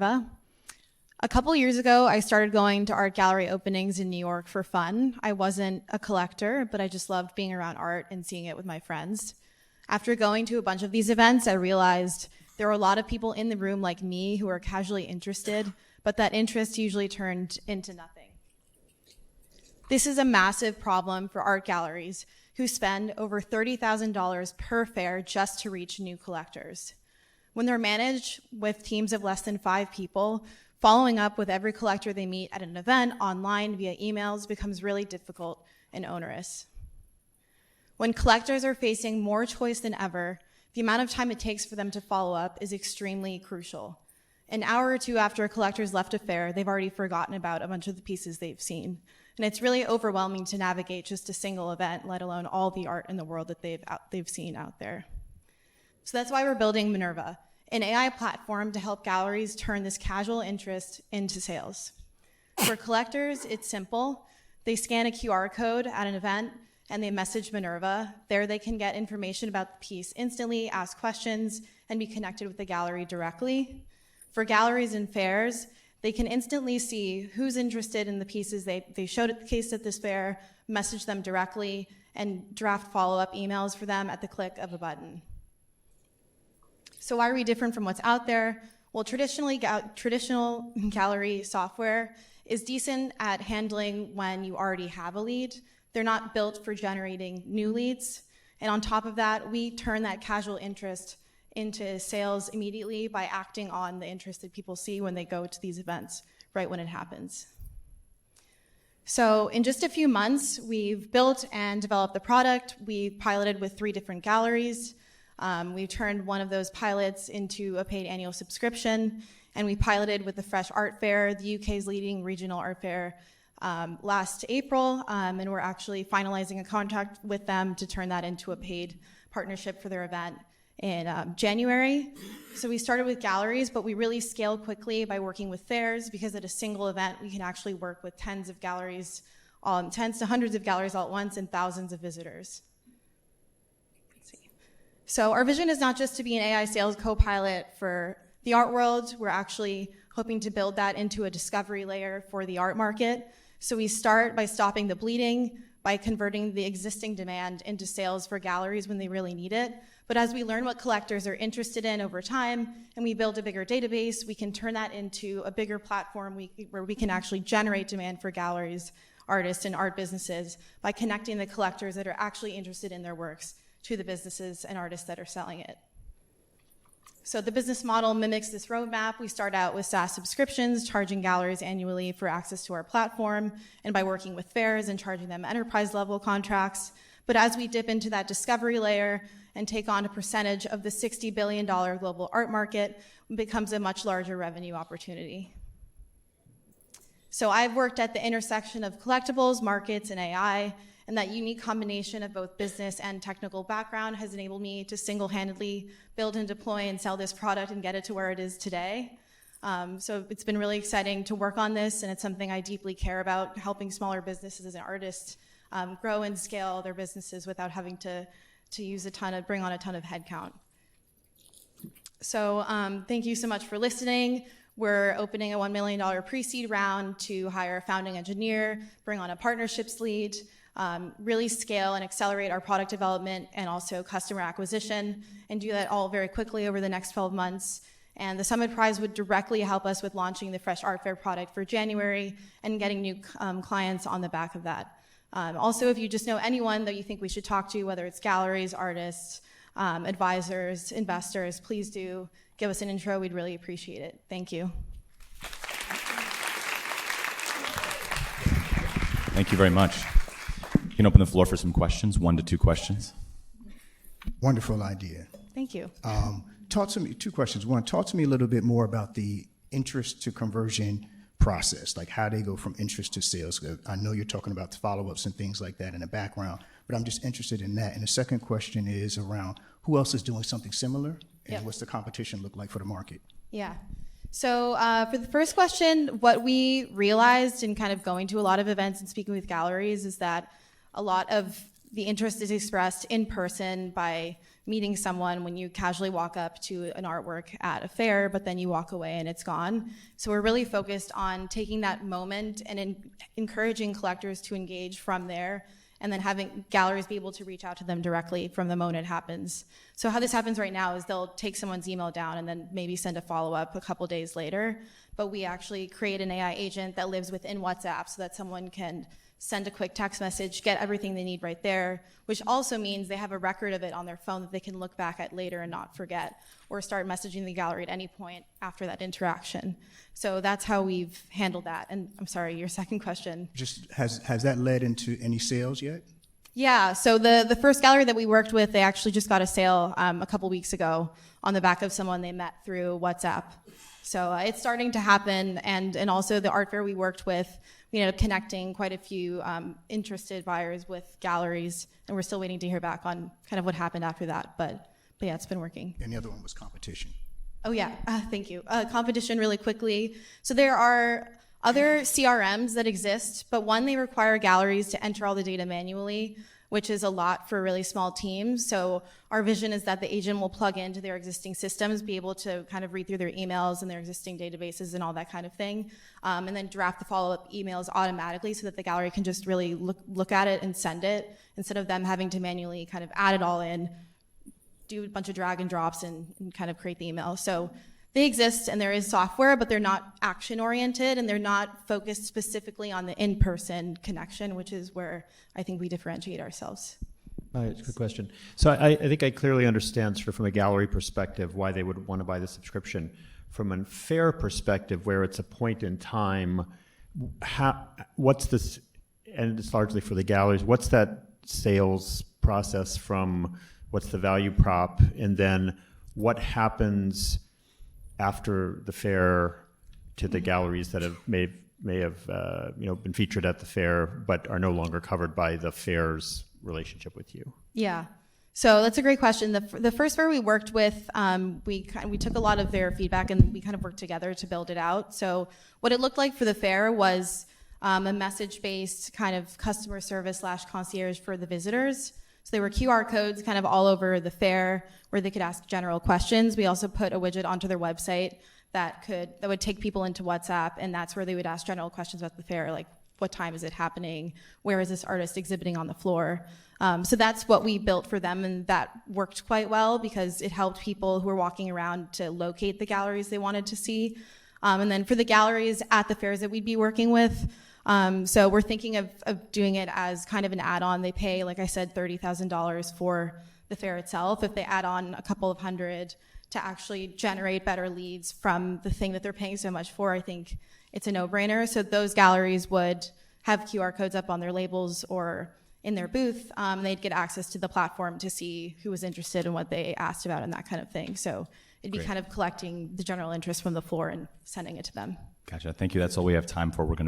A couple years ago, I started going to art gallery openings in New York for fun. I wasn't a collector, but I just loved being around art and seeing it with my friends. After going to a bunch of these events, I realized there were a lot of people in the room like me who were casually interested, but that interest usually turned into nothing. This is a massive problem for art galleries who spend over $30,000 per fair just to reach new collectors. When they're managed with teams of less than 5 people, following up with every collector they meet at an event, online, via emails, becomes really difficult and onerous. When collectors are facing more choice than ever, the amount of time it takes for them to follow up is extremely crucial. An hour or two after a collector's left a fair, they've already forgotten about a bunch of the pieces they've seen. And it's really overwhelming to navigate just a single event, let alone all the art in the world that they've seen out there. So that's why we're building MENRVA, an AI platform to help galleries turn this casual interest into sales. For collectors, it's simple. They scan a QR code at an event and they message MENRVA. There they can get information about the piece instantly, ask questions, and be connected with the gallery directly. For galleries and fairs, they can instantly see who's interested in the pieces they showed at the case at this fair, message them directly, and draft follow-up emails for them at the click of a button. So why are we different from what's out there? Well, traditional gallery software is decent at handling when you already have a lead. They're not built for generating new leads. And on top of that, we turn that casual interest into sales immediately by acting on the interest that people see when they go to these events, right when it happens. So in just a few months, we've built and developed the product. We piloted with 3 different galleries. We turned one of those pilots into a paid annual subscription, and we piloted with the Fresh Art Fair, the UK's leading regional art fair, last April, and we're actually finalizing a contract with them to turn that into a paid partnership for their event in January. So we started with galleries, but we really scaled quickly by working with fairs, because at a single event, we can actually work with tens to hundreds of galleries all at once and thousands of visitors. So our vision is not just to be an AI sales co-pilot for the art world. We're actually hoping to build that into a discovery layer for the art market. So we start by stopping the bleeding, by converting the existing demand into sales for galleries when they really need it. But as we learn what collectors are interested in over time, and we build a bigger database, we can turn that into a bigger platform where we can actually generate demand for galleries, artists, and art businesses by connecting the collectors that are actually interested in their works to the businesses and artists that are selling it. So the business model mimics this roadmap. We start out with SaaS subscriptions, charging galleries annually for access to our platform, and by working with fairs and charging them enterprise-level contracts. But as we dip into that discovery layer and take on a percentage of the $60 billion global art market, it becomes a much larger revenue opportunity. So I've worked at the intersection of collectibles, markets, and AI, and that unique combination of both business and technical background has enabled me to single-handedly build and deploy and sell this product and get it to where it is today. So it's been really exciting to work on this, and it's something I deeply care about, helping smaller businesses and artists grow and scale their businesses without having to bring on a ton of headcount. So thank you so much for listening. We're opening a $1 million pre-seed round to hire a founding engineer, bring on a partnerships lead, really scale and accelerate our product development and also customer acquisition, and do that all very quickly over the next 12 months. And the Summit Prize would directly help us with launching the Fresh Art Fair product for January and getting new clients on the back of that. Also, if you just know anyone that you think we should talk to, whether it's galleries, artists, advisors, investors, please do give us an intro. We'd really appreciate it. Thank you. Thank you very much. You can open the floor for some questions, 1 to 2 questions. Wonderful idea. Thank you. Talk to me, 2 questions. 1, talk to me a little bit more about the interest to conversion process, like how they go from interest to sales. I know you're talking about the follow-ups and things like that in the background, but I'm just interested in that. And the second question is around who else is doing something similar, and what's the competition look like for the market? Yeah. So for the first question, what we realized in kind of going to a lot of events and speaking with galleries is that a lot of the interest is expressed in person by meeting someone when you casually walk up to an artwork at a fair, but then you walk away and it's gone. So we're really focused on taking that moment and encouraging collectors to engage from there, and then having galleries be able to reach out to them directly from the moment it happens. So how this happens right now is they'll take someone's email down and then maybe send a follow-up a couple days later, but we actually create an AI agent that lives within WhatsApp so that someone can send a quick text message, get everything they need right there, which also means they have a record of it on their phone that they can look back at later and not forget, or start messaging the gallery at any point after that interaction. So that's how we've handled that. And I'm sorry, your second question. Just has that led into any sales yet? Yeah, so the first gallery that we worked with, they actually just got a sale a couple weeks ago on the back of someone they met through WhatsApp. So it's starting to happen, and also the art fair we worked with, we ended up connecting quite a few interested buyers with galleries, and we're still waiting to hear back on kind of what happened after that. But yeah, it's been working. And the other one was competition. Oh yeah, thank you. Competition really quickly. So there are other CRMs that exist, but one, they require galleries to enter all the data manually, which is a lot for really small teams. So our vision is that the agent will plug into their existing systems, be able to kind of read through their emails and their existing databases and all that kind of thing, and then draft the follow-up emails automatically so that the gallery can just really look at it and send it, instead of them having to manually kind of add it all in, do a bunch of drag and drops and kind of create the email. So they exist, and there is software, but they're not action-oriented, and they're not focused specifically on the in-person connection, which is where I think we differentiate ourselves. All right, good question. So I think I clearly understand, sort of from a gallery perspective, why they would want to buy the subscription. From a fair perspective, where it's a point in time, what's this, and it's largely for the galleries, what's that sales process from, what's the value prop, and then what happens after the fair to the galleries that may have been featured at the fair but are no longer covered by the fair's relationship with you? Yeah, so that's a great question. The first fair we worked with, we took a lot of their feedback and we kind of worked together to build it out. So what it looked like for the fair was a message-based kind of customer service / concierge for the visitors. So there were QR codes kind of all over the fair where they could ask general questions. We also put a widget onto their website that would take people into WhatsApp, and that's where they would ask general questions about the fair, like what time is it happening? Where is this artist exhibiting on the floor? So that's what we built for them, and that worked quite well because it helped people who were walking around to locate the galleries they wanted to see. And then for the galleries at the fairs that we'd be working with, so we're thinking of doing it as kind of an add-on. They pay, like I said, $30,000 for the fair itself. If they add on a couple of hundred to actually generate better leads from the thing that they're paying so much for, I think it's a no-brainer. So those galleries would have QR codes up on their labels or in their booth. They'd get access to the platform to see who was interested in what they asked about and that kind of thing. So it'd be Great. kind of collecting the general interest from the floor and sending it to them. Gotcha. Thank you. That's all we have time for. We're going to